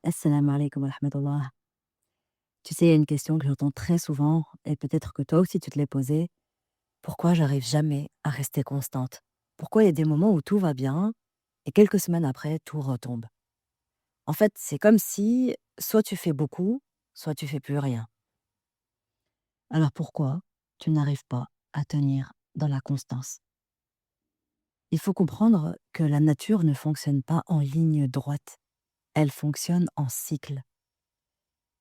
Assalamu alaikum wa rahmatullah. Tu sais, il y a une question que j'entends très souvent, et peut-être que toi aussi tu te l'es posée. Pourquoi j'arrive jamais à rester constante? Pourquoi il y a des moments où tout va bien, et quelques semaines après, tout retombe? En fait, c'est comme si soit tu fais beaucoup, soit tu fais plus rien. Alors pourquoi tu n'arrives pas à tenir dans la constance? Il faut comprendre que la nature ne fonctionne pas en ligne droite, elle fonctionne en cycle.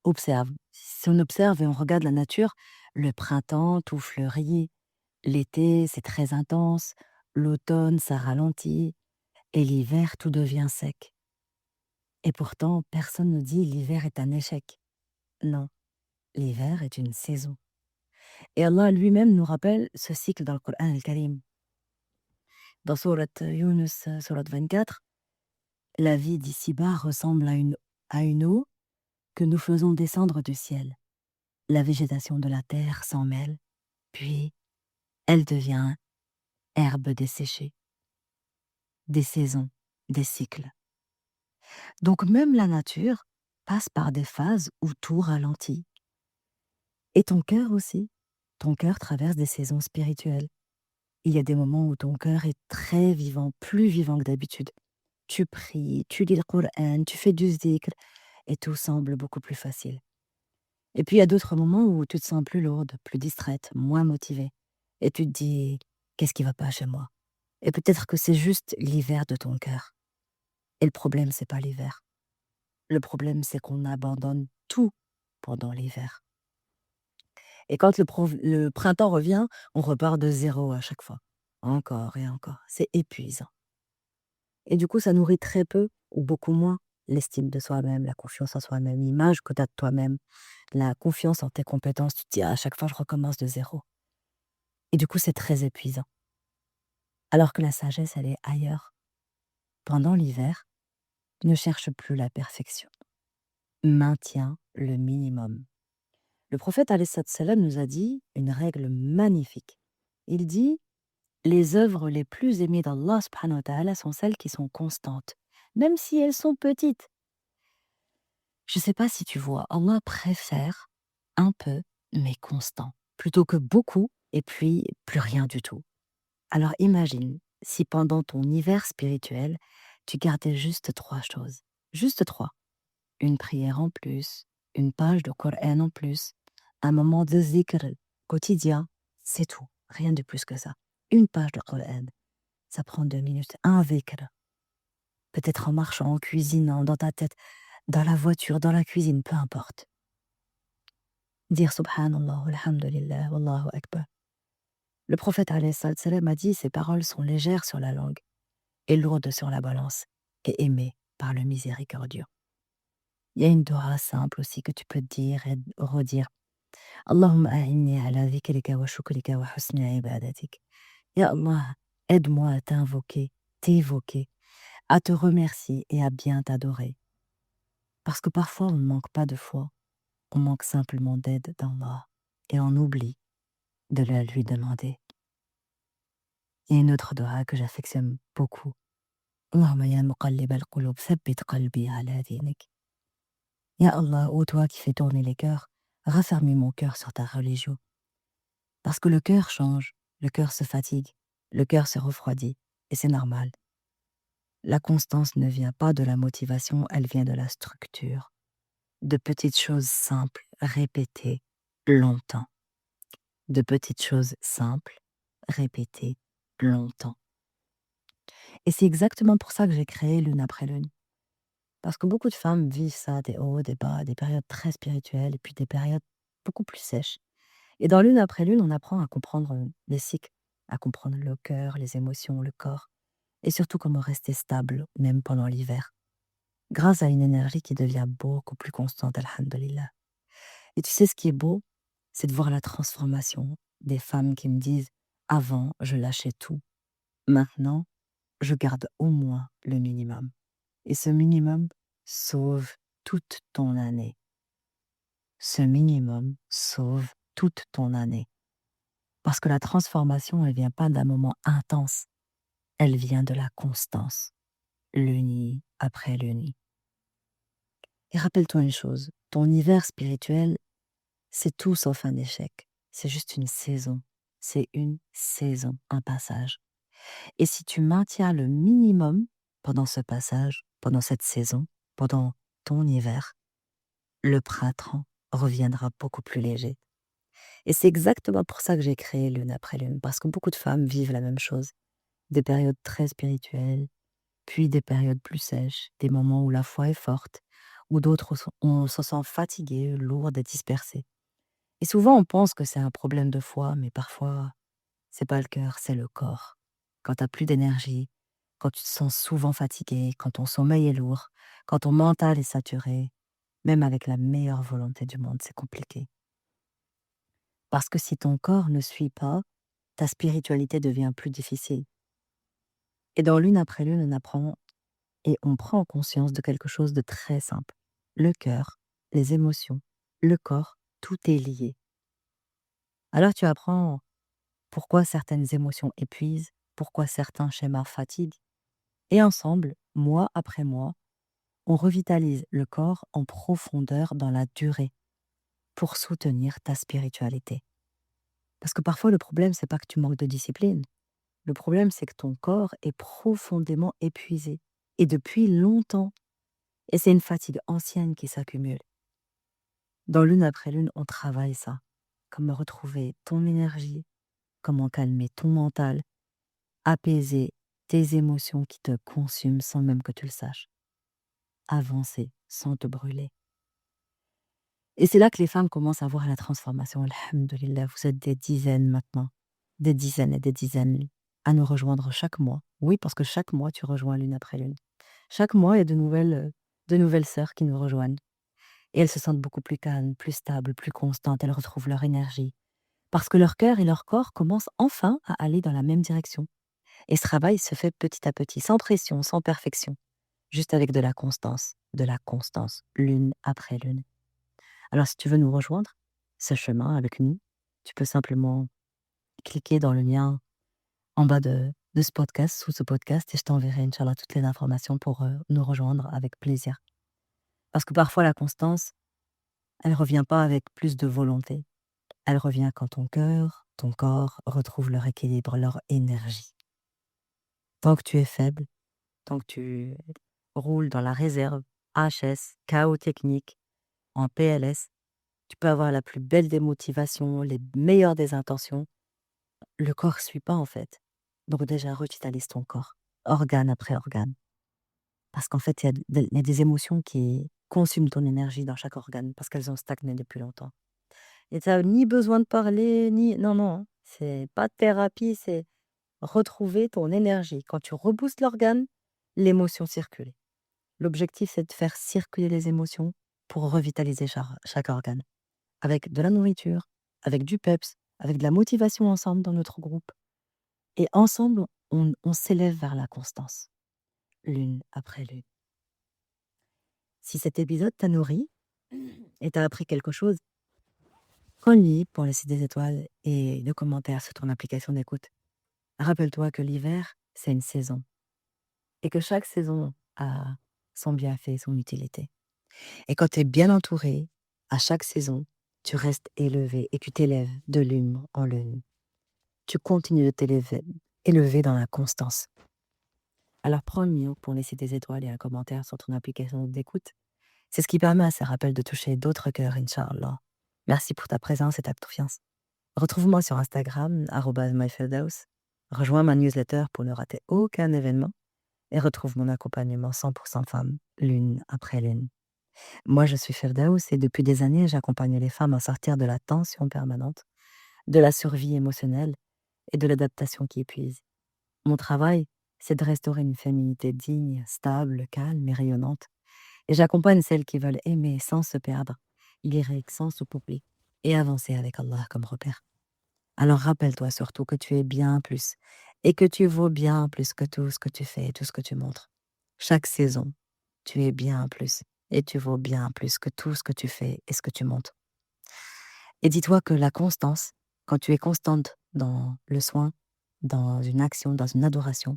Observe. Si on observe et on regarde la nature, le printemps, tout fleurit, l'été, c'est très intense, l'automne, ça ralentit, et l'hiver, tout devient sec. Et pourtant, personne ne dit l'hiver est un échec. Non, l'hiver est une saison. Et Allah lui-même nous rappelle ce cycle dans le Coran al-Karim. Dans Surat Yunus, Surat 24, la vie d'ici-bas ressemble à une eau que nous faisons descendre du ciel. La végétation de la terre s'en mêle, puis elle devient herbe desséchée, des saisons, des cycles. Donc même la nature passe par des phases où tout ralentit. Et ton cœur aussi. Ton cœur traverse des saisons spirituelles. Il y a des moments où ton cœur est très vivant, plus vivant que d'habitude. Tu pries, tu lis le Coran, tu fais du zikr, et tout semble beaucoup plus facile. Et puis il y a d'autres moments où tu te sens plus lourde, plus distraite, moins motivée. Et tu te dis, qu'est-ce qui va pas chez moi? Et peut-être que c'est juste l'hiver de ton cœur. Et le problème, c'est pas l'hiver. Le problème, c'est qu'on abandonne tout pendant l'hiver. Et quand le printemps revient, on repart de zéro à chaque fois. Encore et encore. C'est épuisant. Et du coup, ça nourrit très peu ou beaucoup moins l'estime de soi-même, la confiance en soi-même, l'image que tu as de toi-même, la confiance en tes compétences. Tu te dis, à chaque fois, je recommence de zéro. Et du coup, c'est très épuisant. Alors que la sagesse, elle est ailleurs. Pendant l'hiver, ne cherche plus la perfection. Maintiens le minimum. Le prophète alayhi salam nous a dit une règle magnifique. Il dit: les œuvres les plus aimées d'Allah subhanahu wa ta'ala sont celles qui sont constantes, même si elles sont petites. Je ne sais pas si tu vois, Allah préfère un peu, mais constant, plutôt que beaucoup et puis plus rien du tout. Alors imagine si pendant ton hiver spirituel, tu gardais juste 3 choses. Juste 3. Une prière en plus, une page de Coran en plus, un moment de zikr quotidien, c'est tout, rien de plus que ça. Une page de Coran, ça prend 2 minutes, un zikr, peut-être en marchant, en cuisinant, dans ta tête, dans la voiture, dans la cuisine, peu importe. Dire subhanallah, alhamdulillah, wallahu akbar. Le prophète alayhi salam a dit, ces paroles sont légères sur la langue et lourdes sur la balance et aimées par le miséricordieux. Il y a une dua simple aussi que tu peux dire et redire. Allahumma a'inni ala dhikrika wa shukrika wa husni ibadatik. Ya Allah, aide-moi à t'invoquer, t'évoquer, à te remercier et à bien t'adorer. Parce que parfois on ne manque pas de foi, on manque simplement d'aide d'Allah et on oublie de la lui demander. Il y a une autre dua que j'affectionne beaucoup. Allahumma ya muqallib al-qulub, thabbit qalbi ala dinik. Ya Allah, ô toi qui fais tourner les cœurs, raffermis mon cœur sur ta religion. Parce que le cœur change, le cœur se fatigue, le cœur se refroidit, et c'est normal. La constance ne vient pas de la motivation, elle vient de la structure. De petites choses simples, répétées longtemps. De petites choses simples, répétées longtemps. Et c'est exactement pour ça que j'ai créé Lune après Lune. Parce que beaucoup de femmes vivent ça, des hauts, des bas, des périodes très spirituelles, et puis des périodes beaucoup plus sèches. Et dans Lune après Lune, on apprend à comprendre les cycles, à comprendre le cœur, les émotions, le corps, et surtout comment rester stable, même pendant l'hiver, grâce à une énergie qui devient beaucoup plus constante, alhamdulillah. Et tu sais ce qui est beau, c'est de voir la transformation des femmes qui me disent: avant, je lâchais tout. Maintenant, je garde au moins le minimum. Et ce minimum sauve toute ton année. Ce minimum sauve toute ton année. Parce que la transformation, elle vient pas d'un moment intense, elle vient de la constance, l'uni après l'uni. Et rappelle-toi une chose, ton hiver spirituel, c'est tout sauf un échec. C'est juste une saison. C'est une saison, un passage. Et si tu maintiens le minimum pendant ce passage, pendant cette saison, pendant ton hiver, le printemps reviendra beaucoup plus léger. Et c'est exactement pour ça que j'ai créé Lune après Lune, parce que beaucoup de femmes vivent la même chose. Des périodes très spirituelles, puis des périodes plus sèches, des moments où la foi est forte, où d'autres on se sent fatigué, lourde et dispersé. Et souvent on pense que c'est un problème de foi, mais parfois c'est pas le cœur, c'est le corps. Quand t'as plus d'énergie, quand tu te sens souvent fatigué, quand ton sommeil est lourd, quand ton mental est saturé, même avec la meilleure volonté du monde, c'est compliqué. Parce que si ton corps ne suit pas, ta spiritualité devient plus difficile. Et dans Lune après Lune, on apprend et on prend conscience de quelque chose de très simple. Le cœur, les émotions, le corps, tout est lié. Alors tu apprends pourquoi certaines émotions épuisent, pourquoi certains schémas fatiguent. Et ensemble, mois après mois, on revitalise le corps en profondeur dans la durée pour soutenir ta spiritualité. Parce que parfois, le problème, c'est pas que tu manques de discipline. Le problème, c'est que ton corps est profondément épuisé. Et depuis longtemps. Et c'est une fatigue ancienne qui s'accumule. Dans Lune après Lune, on travaille ça. Comment retrouver ton énergie, comment calmer ton mental, apaiser tes émotions qui te consument sans même que tu le saches. Avancer sans te brûler. Et c'est là que les femmes commencent à voir la transformation. Alhamdulillah, vous êtes des dizaines maintenant. Des dizaines et des dizaines à nous rejoindre chaque mois. Oui, parce que chaque mois, tu rejoins Lune après Lune. Chaque mois, il y a de nouvelles sœurs qui nous rejoignent. Et elles se sentent beaucoup plus calmes, plus stables, plus constantes. Elles retrouvent leur énergie. Parce que leur cœur et leur corps commencent enfin à aller dans la même direction. Et ce travail se fait petit à petit, sans pression, sans perfection. Juste avec de la constance. De la constance, lune après lune. Alors si tu veux nous rejoindre, ce chemin avec nous, tu peux simplement cliquer dans le lien en bas de ce podcast, sous ce podcast, et je t'enverrai, Inch'Allah, toutes les informations pour nous rejoindre avec plaisir. Parce que parfois, la constance, elle ne revient pas avec plus de volonté. Elle revient quand ton cœur, ton corps retrouvent leur équilibre, leur énergie. Tant que tu es faible, tant que tu roules dans la réserve, HS, chaos technique, en PLS, tu peux avoir la plus belle des motivations, les meilleures des intentions. Le corps ne suit pas en fait. Donc déjà, revitalise ton corps, organe après organe. Parce qu'en fait, il y a des émotions qui consument ton énergie dans chaque organe parce qu'elles ont stagné depuis longtemps. Et tu n'as ni besoin de parler, ni... Non, non, hein. C'est pas de thérapie, c'est retrouver ton énergie. Quand tu reboostes l'organe, l'émotion circule. L'objectif, c'est de faire circuler les émotions pour revitaliser chaque organe. Avec de la nourriture, avec du peps, avec de la motivation ensemble dans notre groupe. Et ensemble, on s'élève vers la constance, lune après lune. Si cet épisode t'a nourri et t'a appris quelque chose, prends-le pour laisser des étoiles et des commentaires sur ton application d'écoute. Rappelle-toi que l'hiver, c'est une saison et que chaque saison a son bienfait, son utilité. Et quand tu es bien entouré, à chaque saison, tu restes élevé et tu t'élèves de lune en lune. Tu continues de t'élever élevé dans la constance. Alors prends le mien pour laisser des étoiles et un commentaire sur ton application d'écoute. C'est ce qui permet à ces rappels de toucher d'autres cœurs, Inch'Allah. Merci pour ta présence et ta confiance. Retrouve-moi sur Instagram, @myfirdaus. Rejoins ma newsletter pour ne rater aucun événement et retrouve mon accompagnement 100% femmes, lune après lune. Moi, je suis Firdaus et depuis des années, j'accompagne les femmes à sortir de la tension permanente, de la survie émotionnelle et de l'adaptation qui épuise. Mon travail, c'est de restaurer une féminité digne, stable, calme et rayonnante. Et j'accompagne celles qui veulent aimer sans se perdre, lyrique sans se peupler et avancer avec Allah comme repère. Alors rappelle-toi surtout que tu es bien plus et que tu vaux bien plus que tout ce que tu fais et tout ce que tu montres. Chaque saison, tu es bien plus et tu vaux bien plus que tout ce que tu fais et ce que tu montres. Et dis-toi que la constance, quand tu es constante dans le soin, dans une action, dans une adoration,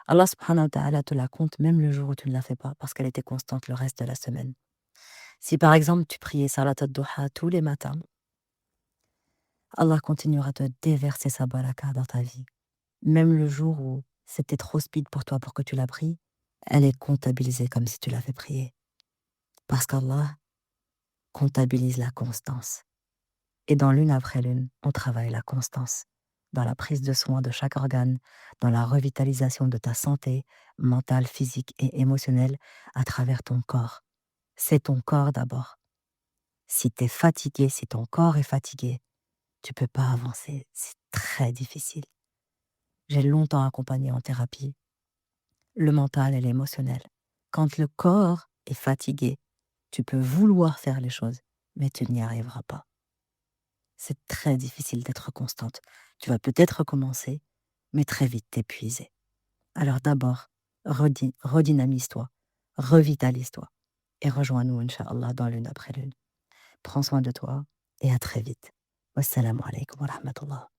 Allah subhanahu wa ta'ala te la compte même le jour où tu ne la fais pas parce qu'elle était constante le reste de la semaine. Si par exemple tu priais Salat al-Duha tous les matins, Allah continuera de déverser sa baraka dans ta vie. Même le jour où c'était trop speed pour toi pour que tu la pries, elle est comptabilisée comme si tu l'avais priée. Parce qu'Allah comptabilise la constance. Et dans l'une après l'une, on travaille la constance. Dans la prise de soin de chaque organe, dans la revitalisation de ta santé mentale, physique et émotionnelle à travers ton corps. C'est ton corps d'abord. Si tu es fatigué, si ton corps est fatigué, tu peux pas avancer. C'est très difficile. J'ai longtemps accompagné en thérapie le mental et l'émotionnel. Quand le corps est fatigué, tu peux vouloir faire les choses, mais tu n'y arriveras pas. C'est très difficile d'être constante. Tu vas peut-être recommencer, mais très vite t'épuiser. Alors d'abord, redynamise-toi, revitalise-toi et rejoins-nous, Inch'Allah, dans l'une après l'une. Prends soin de toi et à très vite. Wassalamu alaikum wa rahmatullah.